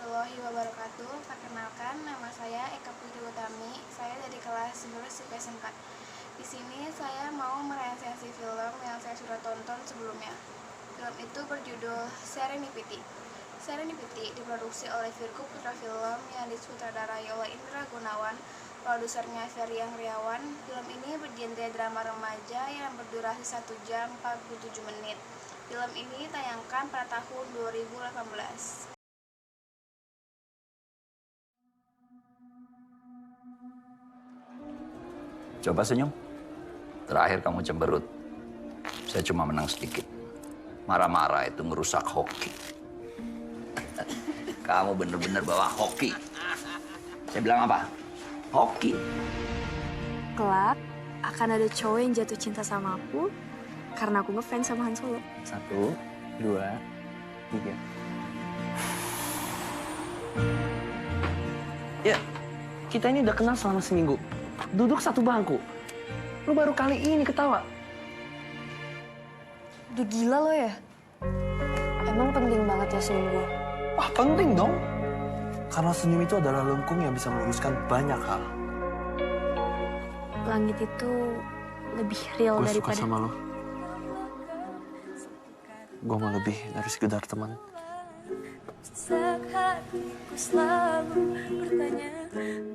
warahmatullahi wabarakatuh. Perkenalkan, nama saya Eka Putri Utami. Saya dari kelas 11 IPS 4. Di sini saya mau meresensi film yang saya sudah tonton sebelumnya. Film itu berjudul Serendipity. Serendipity diproduksi oleh Virgo Putra Film yang disutradarai oleh Indra Gunawan, produsernya Ferry Angriawan. Film ini bergenre drama remaja yang berdurasi 1 jam 47 menit. Film ini tayangkan pada tahun 2018. Coba senyum. Terakhir kamu cemberut. Saya cuma menang sedikit. Marah-marah itu merusak hoki. Kamu bener-bener bawa hoki. Saya bilang apa? Hoki. Kelak akan ada cowok yang jatuh cinta sama aku karena aku ngefans sama Han Solo. 1, 2, 3. Ya, kita ini udah kenal selama seminggu. Duduk satu bangku. Lu baru kali ini ketawa. Udah gila lo ya? Emang penting banget ya senyum gue? Wah, penting dong. Karena senyum itu adalah lengkung yang bisa meluruskan banyak hal. Langit itu lebih real Gue daripada... suka sama lo. Gue mau lebih dari sekedar teman. Hatiku selalu bertanya,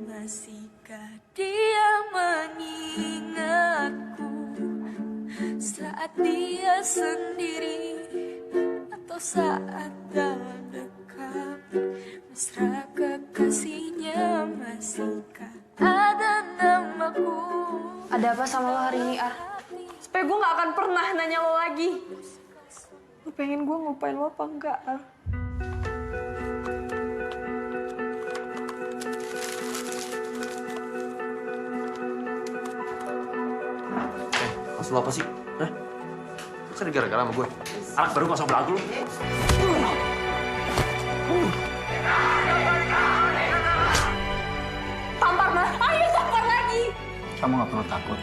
masihkah dia mengingatku saat dia sendiri atau saat dalam dekat, mesra kekasihnya masihkah ada namaku. Ada apa sama lo hari ini, Ar? Supaya gue gak akan pernah nanya lo lagi. Lo pengen gue ngupain lo apa enggak, Ar? Maksud lo apa sih? Hah? Lu kan gara-gara sama gue. Anak baru masuk belagu lu. Tampar, Mar! Ayo tampar lagi! Kamu gak perlu takut.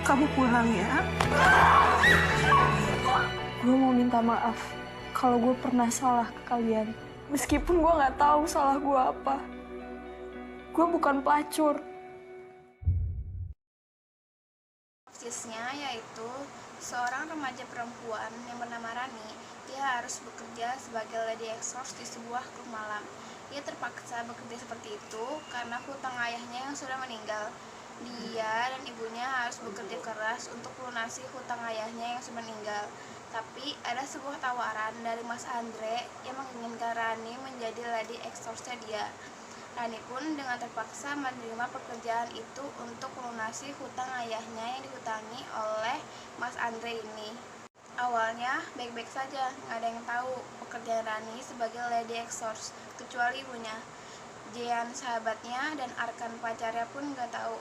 Kamu pulang ya. Gue mau minta maaf kalau gue pernah salah ke kalian. Meskipun gue nggak tahu salah gue apa. Gue bukan pelacur. Sinopsisnya yaitu seorang remaja perempuan yang bernama Rani. Dia harus bekerja sebagai lady exhaust di sebuah klub malam. Dia terpaksa bekerja seperti itu karena hutang ayahnya yang sudah meninggal. Dia dan ibunya harus bekerja keras untuk melunasi hutang ayahnya yang sudah meninggal. Tapi ada sebuah tawaran dari Mas Andre yang menginginkan Rani menjadi lady exhaust-nya dia. Rani pun dengan terpaksa menerima pekerjaan itu untuk melunasi hutang ayahnya yang dihutangi oleh Mas Andre ini. Awalnya baik-baik saja, nggak ada yang tahu pekerjaan Rani sebagai lady exhaust, kecuali ibunya. Jean sahabatnya dan Arkan pacarnya pun nggak tahu.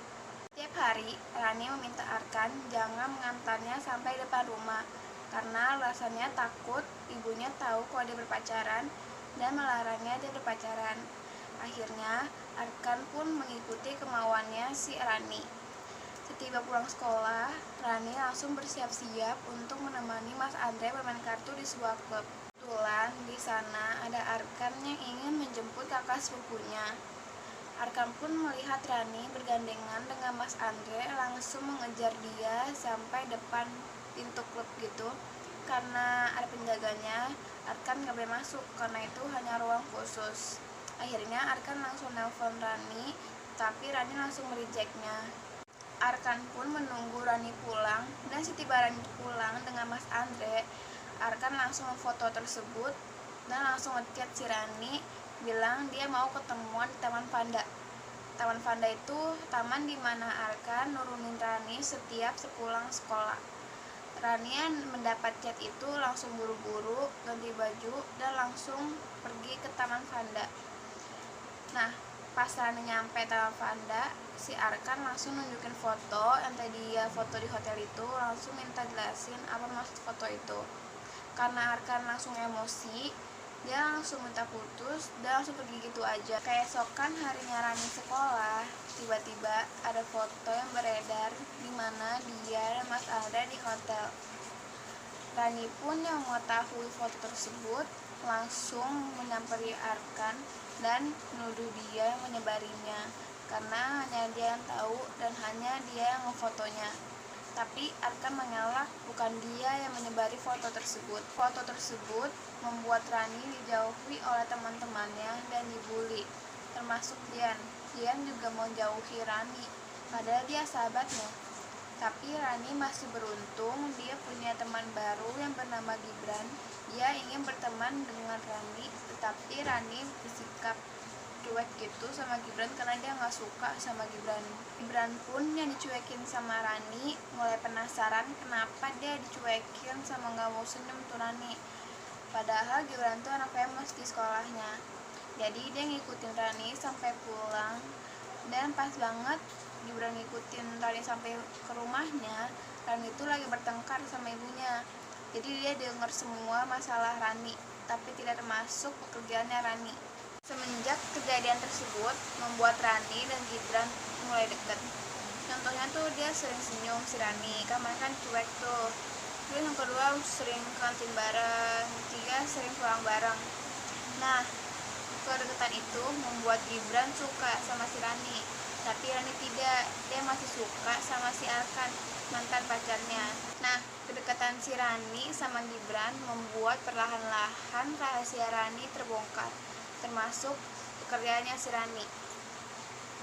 Tiap hari, Rani meminta Arkan jangan mengantarnya sampai depan rumah, karena alasannya takut ibunya tahu kalau dia berpacaran dan melarangnya dia berpacaran. Akhirnya, Arkan pun mengikuti kemauannya si Rani. Setiba pulang sekolah, Rani langsung bersiap-siap untuk menemani Mas Andre bermain kartu di sebuah klub. Kebetulan di sana ada Arkan yang ingin menjemput kakak sepupunya. Arkan pun melihat Rani bergandengan dengan Mas Andre langsung mengejar dia sampai depan pintu klub gitu. Karena ada penjaganya, Arkan nggak boleh masuk karena itu hanya ruang khusus. Akhirnya Arkan langsung nelpon Rani, tapi Rani langsung merejectnya. Arkan pun menunggu Rani pulang, dan setiba Rani pulang dengan Mas Andre, Arkan langsung memfoto tersebut dan langsung ngechat si Rani, bilang dia mau ketemuan di Taman Panda. Taman Panda itu taman di mana Arkan nurunin Rani setiap sepulang sekolah. Rani mendapat chat itu langsung buru-buru ganti baju dan langsung pergi ke Taman Panda. Nah, pas Rani nyampe Taman Panda, si Arkan langsung nunjukin foto yang tadi dia foto di hotel itu, langsung minta jelasin apa maksud foto itu. Karena Arkan langsung emosi, dia langsung minta putus dan langsung pergi gitu aja. Keesokan harinya Rani sekolah, tiba-tiba ada foto yang beredar di mana dia dan Mas Andre di hotel. Rani pun yang mengetahui foto tersebut langsung menyamperi Arkan dan menuduh dia yang menyebarinya, karena hanya dia yang tahu dan hanya dia yang memfotonya. Tapi Arkan mengelak, bukan dia yang menyebari foto tersebut. Foto tersebut membuat Rani dijauhi oleh teman-temannya dan dibully, termasuk Dian. Dian juga mau jauhi Rani, padahal dia sahabatnya. Tapi Rani masih beruntung, dia punya teman baru yang bernama Gibran. Dia ingin berteman dengan Rani, tetapi Rani bersikap cuek gitu sama Gibran karena dia nggak suka sama Gibran. Gibran pun yang dicuekin sama Rani mulai penasaran kenapa dia dicuekin sama nggak mau senyum tuh Rani. Padahal Gibran tuh anak famous di sekolahnya. Jadi dia ngikutin Rani sampai pulang, dan pas banget Gibran ngikutin Rani sampai ke rumahnya, Rani itu lagi bertengkar sama ibunya. Jadi dia dengar semua masalah Rani, tapi tidak termasuk pekerjaannya Rani. Semenjak kejadian tersebut, membuat Rani dan Gibran mulai dekat. Contohnya tuh dia sering senyum si Rani, kan mereka kan cuek tuh. Terus yang kedua sering kantin bareng, ketiga sering pulang bareng. Nah, kedekatan itu membuat Gibran suka sama si Rani. Tapi Rani tidak, dia masih suka sama si Arkan, mantan pacarnya. Nah, kedekatan si Rani sama Gibran membuat perlahan-lahan rahasia Rani terbongkar, termasuk pekerjaannya si Rani.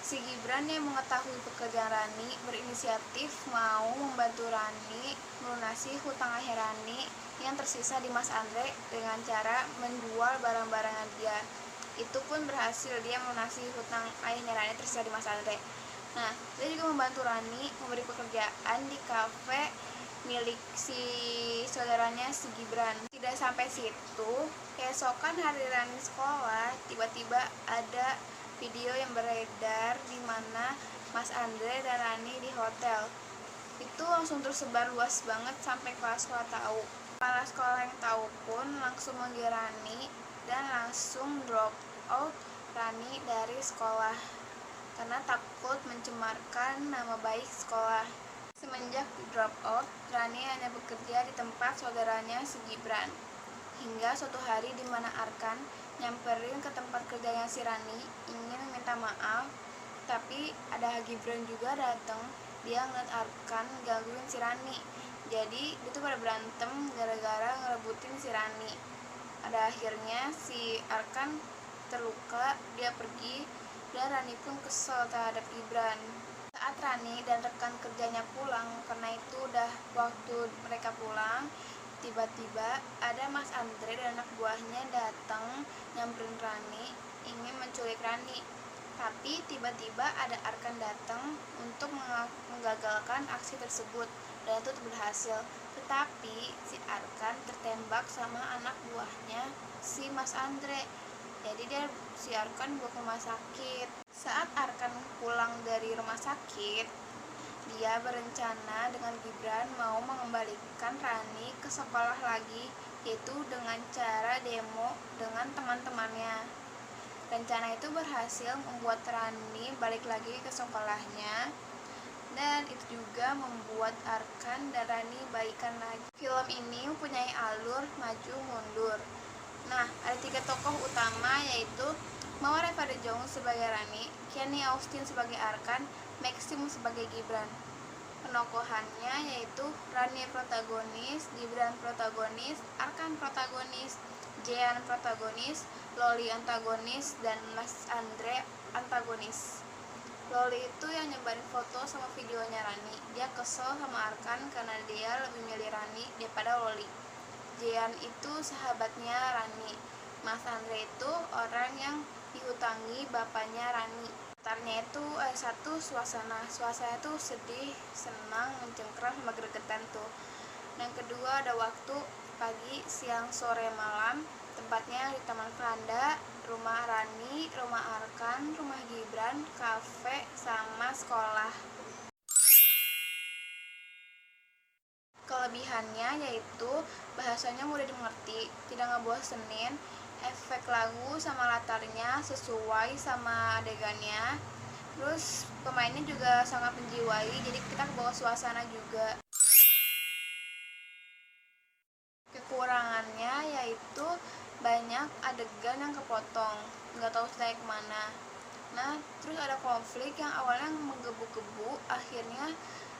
Si Gibran yang mengetahui pekerjaan Rani berinisiatif mau membantu Rani melunasi hutang akhir Rani yang tersisa di Mas Andre dengan cara menjual barang-barangan dia. Itu pun berhasil, dia melunasi hutang ayahnya Rani tersisa di Mas Andre. Nah, dia juga membantu Rani memberi pekerjaan di kafe milik si saudaranya si Gibran. Tidak sampai situ, keesokan hari Rani sekolah, tiba-tiba ada video yang beredar di mana Mas Andre dan Rani di hotel. Itu langsung tersebar luas banget sampai kepala sekolah tahu. Kepala sekolah yang tahu pun langsung manggil Rani dan langsung drop out Rani dari sekolah karena takut mencemarkan nama baik sekolah. Semenjak drop out, Rani hanya bekerja di tempat saudaranya si Gibran. Hingga suatu hari di mana Arkan nyamperin ke tempat kerjanya si Rani ingin minta maaf, tapi ada Gibran juga datang. Dia ngeliat Arkan gangguin si Rani. Jadi itu pada berantem gara-gara ngerebutin si Rani. Pada akhirnya si Arkan terluka, dia pergi, dan Rani pun kesel terhadap Gibran. Saat Rani dan rekan kerjanya pulang, karena itu udah waktu mereka pulang, tiba-tiba ada Mas Andre dan anak buahnya datang nyamperin Rani, ingin menculik Rani. Tapi tiba-tiba ada Arkan datang untuk menggagalkan aksi tersebut, dan itu berhasil. Tetapi si Arkan tertembak sama anak buahnya si Mas Andre. Jadi si Arkan dibawa ke rumah sakit. Saat Arkan pulang dari rumah sakit, dia berencana dengan Gibran mau mengembalikan Rani ke sekolah lagi, yaitu dengan cara demo dengan teman-temannya. Rencana itu berhasil membuat Rani balik lagi ke sekolahnya, dan itu juga membuat Arkan dan Rani baikan lagi. Film ini mempunyai alur maju mundur. Nah, ada 3 tokoh utama, yaitu Mawar Reva Jong sebagai Rani, Kenny Austin sebagai Arkan, Maxim sebagai Gibran. Penokohannya yaitu Rani protagonis, Gibran protagonis, Arkan protagonis, Jean protagonis, Loli antagonis, dan Mas Andre antagonis. Loli itu yang nyebarin foto sama videonya Rani. Dia kesel sama Arkan karena dia lebih milih Rani daripada Loli. Jean itu sahabatnya Rani. Mas Andre itu orang yang dihutangi bapaknya Rani. Latarnya itu satu suasana itu sedih, senang, mencengkeram, sama gregetan tuh. Yang kedua ada waktu pagi, siang, sore, malam. Tempatnya di Taman Franda, rumah Rani, rumah Arkan, rumah Gibran, kafe, sama sekolah. Kelebihannya yaitu bahasanya mudah dimengerti, tidak ngebosenin, efek lagu sama latarnya sesuai sama adegannya. Terus pemainnya juga sangat menjiwai, jadi kita kebawa suasana juga. Kekurangannya yaitu banyak banyak adegan yang kepotong, nggak tahu ceritanya kemana. Nah, terus ada konflik yang awalnya menggebu-gebu, akhirnya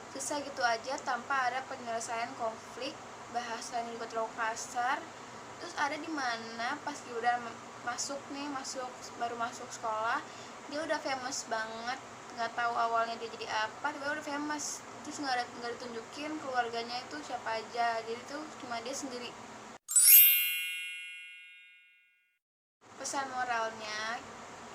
selesai gitu aja tanpa ada penyelesaian konflik. Bahasanya juga terlalu kasar. Terus ada di mana pas dia udah baru masuk sekolah, dia udah famous banget, nggak tahu awalnya dia jadi apa, tiba-tiba udah famous. Terus nggak ditunjukin keluarganya itu siapa aja, jadi tuh cuma dia sendiri. Pesan moralnya,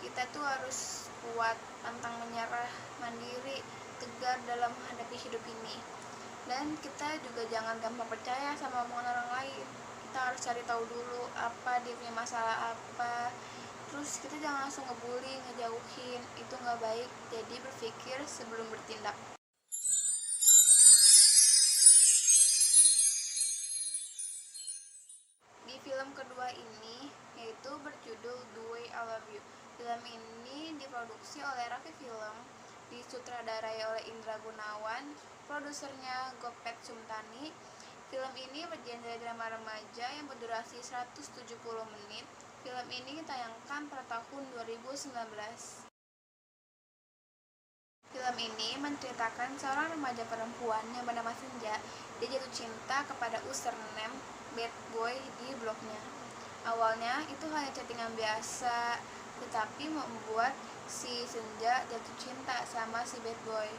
kita tuh harus kuat, pantang menyerah, mandiri, tegar dalam menghadapi hidup ini. Dan kita juga jangan gampang percaya sama omongan orang lain. Kita harus cari tahu dulu apa dia punya masalah apa. Terus kita jangan langsung ngebully, ngejauhin, itu nggak baik. Jadi berpikir sebelum bertindak. Di film kedua ini, yaitu berjudul The Way I Love You. Film ini diproduksi oleh Raffi Film, disutradarai oleh Indra Gunawan, produsernya Gopet Sumtani. Film ini bergenre drama remaja yang berdurasi 170 menit. Film ini ditayangkan pada tahun 2019. Film ini menceritakan seorang remaja perempuan yang bernama Senja. Dia jatuh cinta kepada username bad boy di blognya. Awalnya itu hanya chattingan biasa, tetapi membuat si Senja jatuh cinta sama si bad boy.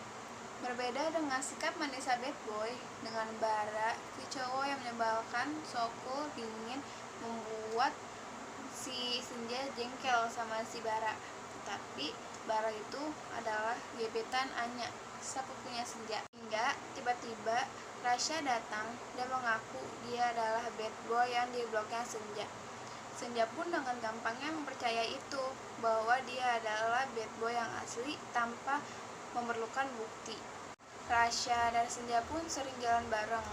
Berbeda dengan sikap manis bad boy, dengan Bara, si cowok yang menyebalkan, so cool, dingin, membuat si Senja jengkel sama si Bara. Tetapi Bara itu adalah gebetan Anya, sepupunya Senja. Hingga tiba-tiba Rasya datang dan mengaku dia adalah bad boy yang di blognya Senja. Senja pun dengan gampangnya mempercayai itu, bahwa dia adalah bad boy yang asli tanpa memerlukan bukti. Rasya dan Senja pun sering jalan bareng.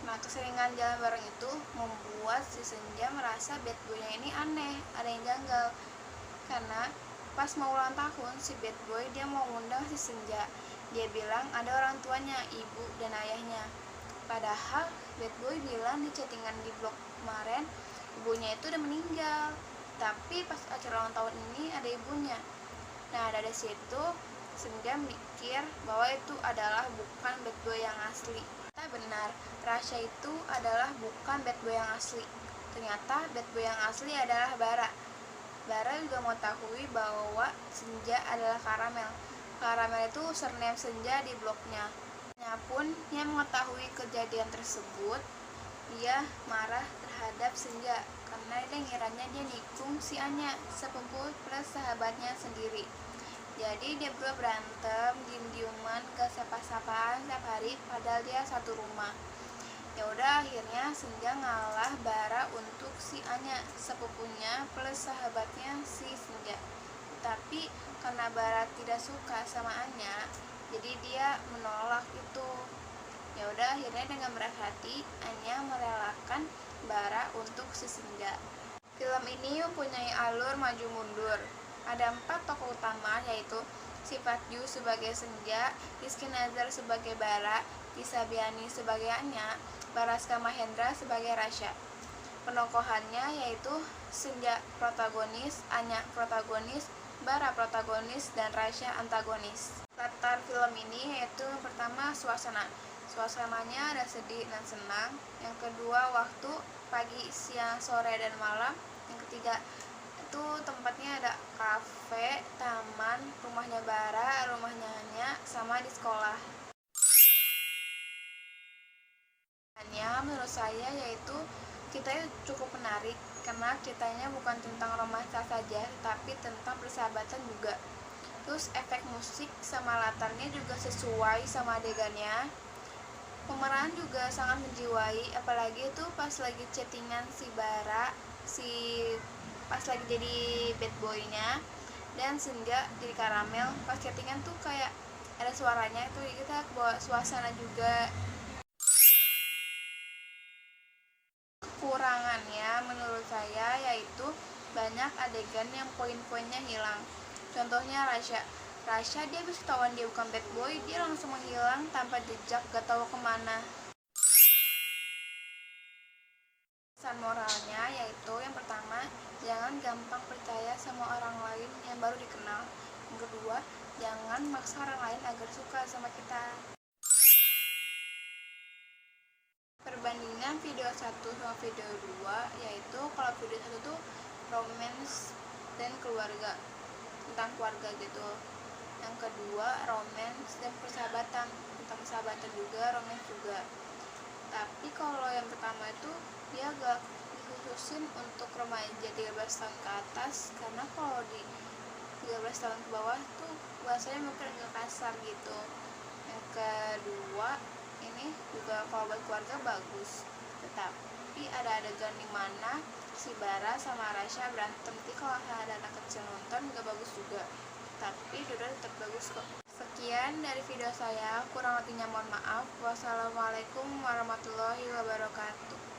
Nah, keseringan jalan bareng itu membuat si Senja merasa bad boy-nya ini aneh, ada yang janggal. Karena pas mau ulang tahun, si bad boy dia mau ngundang si Senja. Dia bilang ada orang tuanya, ibu dan ayahnya. Padahal bad boy bilang di chattingan di blog kemarin, ibunya itu udah meninggal. Tapi pas acara ulang tahun ini ada ibunya. Nah, dari situ Senja mikir bahwa itu adalah bukan bad boy yang asli. Ternyata benar, Rasya itu adalah bukan bad boy yang asli. Ternyata bad boy yang asli adalah Bara. Bara juga mengetahui bahwa Senja adalah Karamel. Karamel itu surname Senja di blognya. Anya pun yang mengetahui kejadian tersebut, dia marah terhadap Senja karena dia ngiranya dia nikung si Anya, sepupu plus sahabatnya sendiri. Jadi dia berdua berantem, diem-dieman, gak sapa-sapaan setiap hari, padahal dia satu rumah. Ya udah, akhirnya Senja ngalah Bara untuk si Anya, sepupunya plus sahabatnya si Senja. Tapi karena Bara tidak suka sama Anya, jadi dia menolak itu. Ya udah, akhirnya dengan berat hati Anya merelakan Bara untuk si Senja. Film ini mempunyai alur maju mundur. Ada 4 tokoh utama, yaitu Sifat Ju sebagai Senja, Rizky Nazar sebagai Bara, Tisa Biani sebagai Anya, Baraska Mahendra sebagai Rasya. Penokohannya yaitu Senja protagonis, Anya protagonis, Bara protagonis, dan Rasya antagonis. Latar film ini yaitu yang pertama suasana. Suasananya ada sedih dan senang. Yang kedua waktu, pagi, siang, sore, dan malam. Yang ketiga itu tempatnya ada kafe, taman, rumahnya Bara, rumahnya Anya, sama di sekolah. Menurut saya yaitu ceritanya cukup menarik karena ceritanya bukan tentang romansa saja, tetapi tentang persahabatan juga. Terus efek musik sama latarnya juga sesuai sama adegannya. Pemeran juga sangat menjiwai, apalagi itu pas lagi chattingan si Bara, pas lagi jadi bad boy-nya, dan Senja jadi Karamel. Pas chattingan tuh kayak ada suaranya, itu kita bawa suasana juga. Kekurangannya menurut saya yaitu banyak adegan yang poin-poinnya hilang. Contohnya Rasya dia bisa ketahuan dia bukan bad boy, dia langsung menghilang tanpa jejak, gak tahu kemana. Pesan pesan moralnya yaitu yang pertama, jangan gampang percaya sama orang lain yang baru dikenal. Yang kedua, jangan maksa orang lain agar suka sama kita. Perbandingan video 1 sama video 2 yaitu kalau video 1 tuh romance dan keluarga, tentang keluarga gitu. Yang kedua romance dan persahabatan, tentang persahabatan juga, romance juga. Tapi kalau yang pertama itu dia agak dikhususin untuk remaja 13 tahun ke atas, karena kalau di 13 tahun ke bawah tuh bahasanya mungkin agak kasar gitu. Yang kedua ini juga kalau buat keluarga bagus, tetapi ada adegan dimana si Bara sama Rasya berantem. Jadi kalau ada anak kecil nonton juga bagus juga, tapi dua tetap bagus kok. Sekian dari video saya, kurang lebihnya mohon maaf. Wassalamualaikum warahmatullahi wabarakatuh.